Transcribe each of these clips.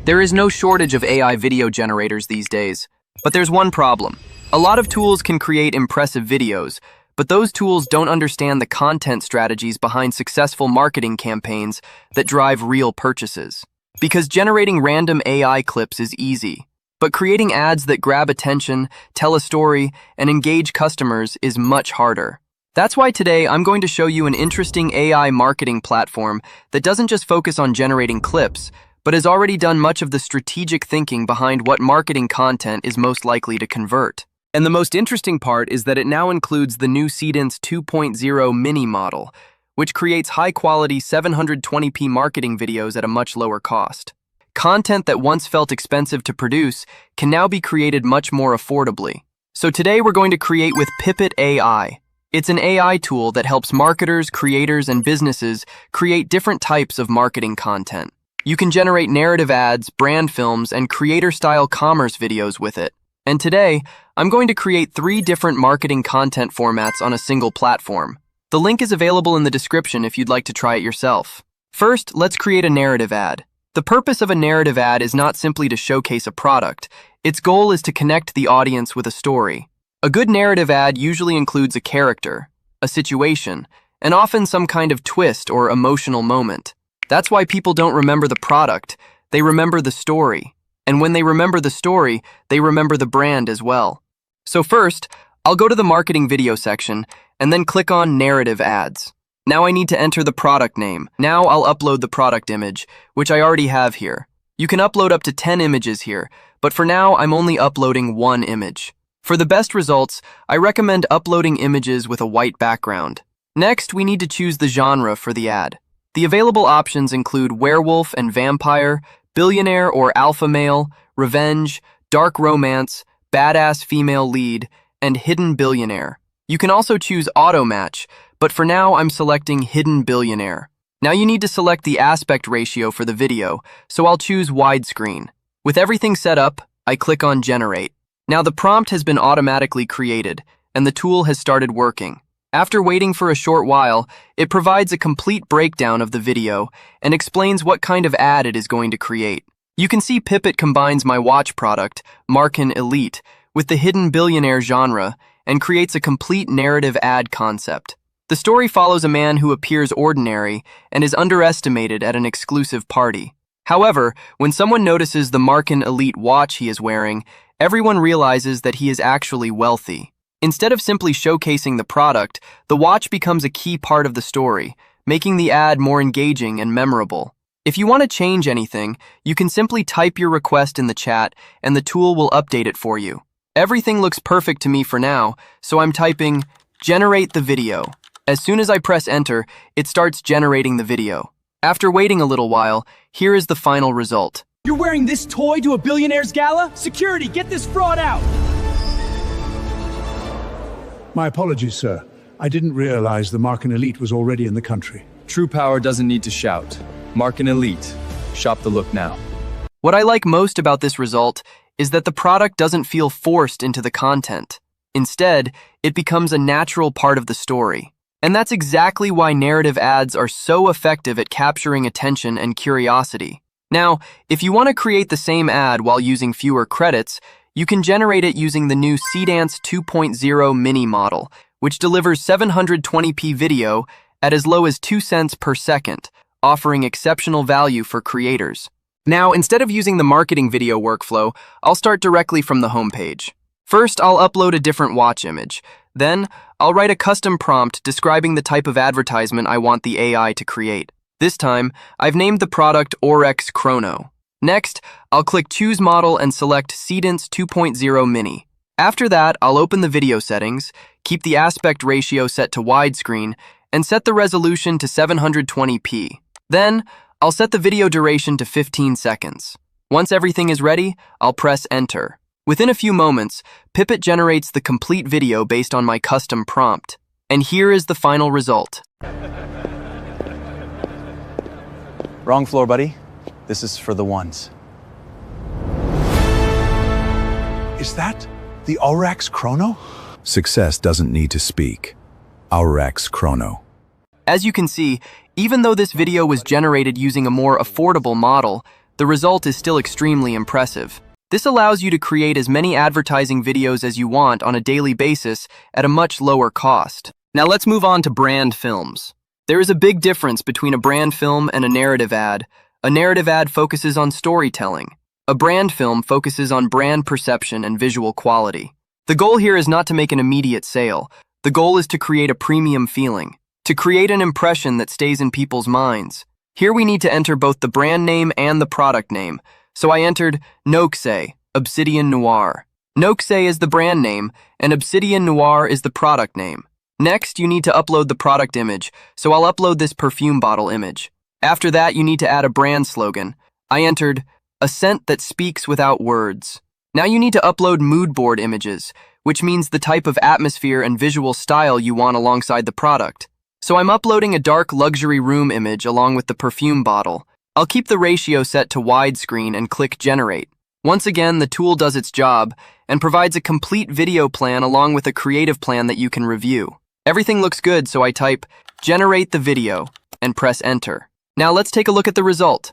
There is no shortage of AI video generators these days, but there's one problem. A lot of tools can create impressive videos, but those tools don't understand the content strategies behind successful marketing campaigns that drive real purchases. Because generating random AI clips is easy, but creating ads that grab attention, tell a story, and engage customers is much harder. That's why today I'm going to show you an interesting AI marketing platform that doesn't just focus on generating clips, but has already done much of the strategic thinking behind what marketing content is most likely to convert. And the most interesting part is that it now includes the new Seedance 2.0 mini model, which creates high-quality 720p marketing videos at a much lower cost. Content that once felt expensive to produce can now be created much more affordably. So today we're going to create with Pippet AI. It's an AI tool that helps marketers, creators, and businesses create different types of marketing content. You can generate narrative ads, brand films, and creator-style commerce videos with it. And today, I'm going to create 3 different marketing content formats on a single platform. The link is available in the description if you'd like to try it yourself. First, let's create a narrative ad. The purpose of a narrative ad is not simply to showcase a product. Its goal is to connect the audience with a story. A good narrative ad usually includes a character, a situation, and often some kind of twist or emotional moment. That's why people don't remember the product, they remember the story. And when they remember the story, they remember the brand as well. So first, I'll go to the marketing video section and then click on narrative ads. Now I need to enter the product name. Now I'll upload the product image, which I already have here. You can upload up to 10 images here, but for now I'm only uploading 1 image. For the best results, I recommend uploading images with a white background. Next, we need to choose the genre for the ad. The available options include werewolf and vampire, billionaire or alpha male, revenge, dark romance, badass female lead, and hidden billionaire. You can also choose auto match, but for now I'm selecting hidden billionaire. Now you need to select the aspect ratio for the video, so I'll choose widescreen. With everything set up, I click on generate. Now the prompt has been automatically created, and the tool has started working. After waiting for a short while, it provides a complete breakdown of the video and explains what kind of ad it is going to create. You can see Pippet combines my watch product, Markin Elite, with the hidden billionaire genre and creates a complete narrative ad concept. The story follows a man who appears ordinary and is underestimated at an exclusive party. However, when someone notices the Markin Elite watch he is wearing, everyone realizes that he is actually wealthy. Instead of simply showcasing the product, the watch becomes a key part of the story, making the ad more engaging and memorable. If you want to change anything, you can simply type your request in the chat and the tool will update it for you. Everything looks perfect to me for now, so I'm typing, generate the video. As soon as I press enter, it starts generating the video. After waiting a little while, here is the final result. You're wearing this toy to a billionaire's gala? Security, get this fraud out! My apologies, sir. I didn't realize the Markin Elite was already in the country. True power doesn't need to shout. Markin Elite. Shop the look now. What I like most about this result is that the product doesn't feel forced into the content. Instead, it becomes a natural part of the story. And that's exactly why narrative ads are so effective at capturing attention and curiosity. Now, if you want to create the same ad while using fewer credits, you can generate it using the new Seedance 2.0 mini model, which delivers 720p video at as low as 2 cents per second, offering exceptional value for creators. Now, instead of using the marketing video workflow, I'll start directly from the homepage. First, I'll upload a different watch image. Then, I'll write a custom prompt describing the type of advertisement I want the AI to create. This time, I've named the product Orex Chrono. Next, I'll click Choose Model and select Seedance 2.0 Mini. After that, I'll open the video settings, keep the aspect ratio set to widescreen, and set the resolution to 720p. Then, I'll set the video duration to 15 seconds. Once everything is ready, I'll press Enter. Within a few moments, Pippet generates the complete video based on my custom prompt. And here is the final result. Wrong floor, buddy. This is for the ones. Is that the Orex Chrono? Success doesn't need to speak. Orex Chrono. As you can see, even though this video was generated using a more affordable model, the result is still extremely impressive. This allows you to create as many advertising videos as you want on a daily basis at a much lower cost. Now let's move on to brand films. There is a big difference between a brand film and a narrative ad. A narrative ad focuses on storytelling. A brand film focuses on brand perception and visual quality. The goal here is not to make an immediate sale. The goal is to create a premium feeling, to create an impression that stays in people's minds. Here we need to enter both the brand name and the product name. So I entered Noxe, Obsidian Noir. Noxe is the brand name, and Obsidian Noir is the product name. Next, you need to upload the product image, so I'll upload this perfume bottle image. After that, you need to add a brand slogan. I entered, a scent that speaks without words. Now you need to upload mood board images, which means the type of atmosphere and visual style you want alongside the product. So I'm uploading a dark luxury room image along with the perfume bottle. I'll keep the ratio set to widescreen and click Generate. Once again, the tool does its job and provides a complete video plan along with a creative plan that you can review. Everything looks good, so I type Generate the video and press Enter. Now let's take a look at the result.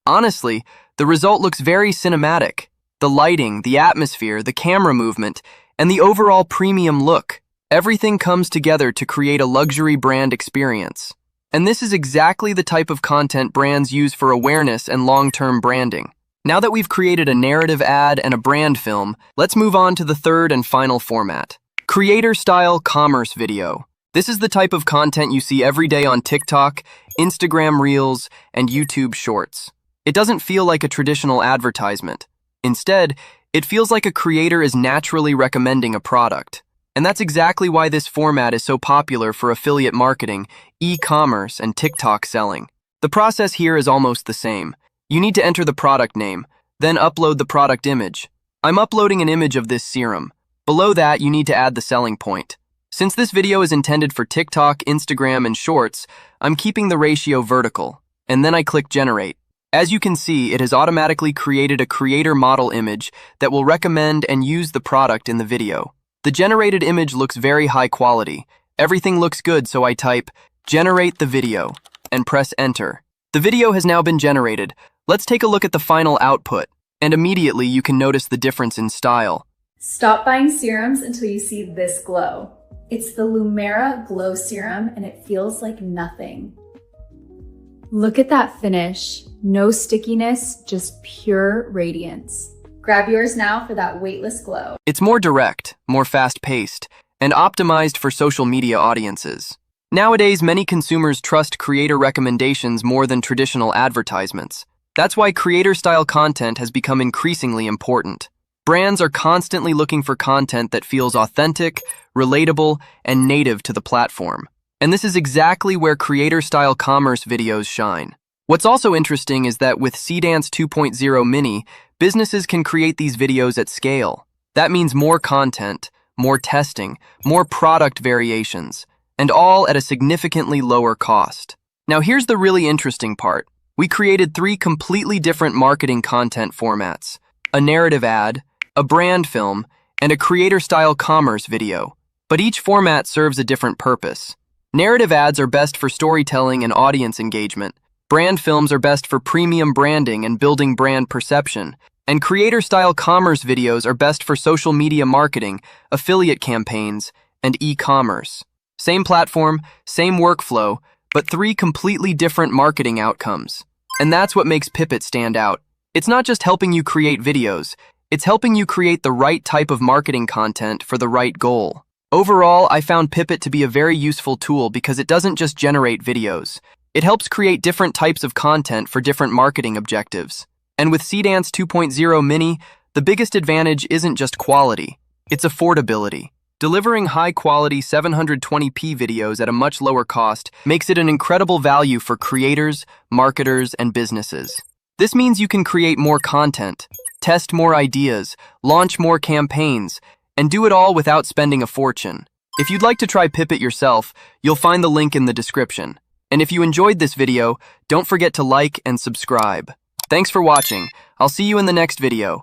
Honestly, the result looks very cinematic. The lighting, the atmosphere, the camera movement, and the overall premium look. Everything comes together to create a luxury brand experience. And this is exactly the type of content brands use for awareness and long-term branding. Now that we've created a narrative ad and a brand film, let's move on to the third and final format. Creator-style commerce video. This is the type of content you see every day on TikTok, Instagram Reels, and YouTube Shorts. It doesn't feel like a traditional advertisement. Instead, it feels like a creator is naturally recommending a product. And that's exactly why this format is so popular for affiliate marketing, e-commerce, and TikTok selling. The process here is almost the same. You need to enter the product name, then upload the product image. I'm uploading an image of this serum. Below that, you need to add the selling point. Since this video is intended for TikTok, Instagram, and Shorts, I'm keeping the ratio vertical, and then I click Generate. As you can see, it has automatically created a creator model image that will recommend and use the product in the video. The generated image looks very high quality. Everything looks good, so I type, Generate the video, and press Enter. The video has now been generated. Let's take a look at the final output, and immediately you can notice the difference in style. Stop buying serums until you see this glow. It's the Lumera Glow Serum, and it feels like nothing. Look at that finish. No stickiness, just pure radiance. Grab yours now for that weightless glow. It's more direct, more fast-paced, and optimized for social media audiences. Nowadays, many consumers trust creator recommendations more than traditional advertisements. That's why creator-style content has become increasingly important. Brands are constantly looking for content that feels authentic, relatable, and native to the platform. And this is exactly where creator-style commerce videos shine. What's also interesting is that with Seedance 2.0 Mini, businesses can create these videos at scale. That means more content, more testing, more product variations, and all at a significantly lower cost. Now here's the really interesting part. We created 3 completely different marketing content formats: a narrative ad, a brand film, and a creator-style commerce video. But each format serves a different purpose. Narrative ads are best for storytelling and audience engagement. Brand films are best for premium branding and building brand perception. And creator-style commerce videos are best for social media marketing, affiliate campaigns, and e-commerce. Same platform, same workflow, but 3 completely different marketing outcomes. And that's what makes Pippit stand out. It's not just helping you create videos, it's helping you create the right type of marketing content for the right goal. Overall, I found Pippit to be a very useful tool because it doesn't just generate videos. It helps create different types of content for different marketing objectives. And with Seedance 2.0 Mini, the biggest advantage isn't just quality, it's affordability. Delivering high-quality 720p videos at a much lower cost makes it an incredible value for creators, marketers, and businesses. This means you can create more content, test more ideas, launch more campaigns, and do it all without spending a fortune. If you'd like to try Pippit yourself, you'll find the link in the description. And if you enjoyed this video, don't forget to like and subscribe. Thanks for watching. I'll see you in the next video.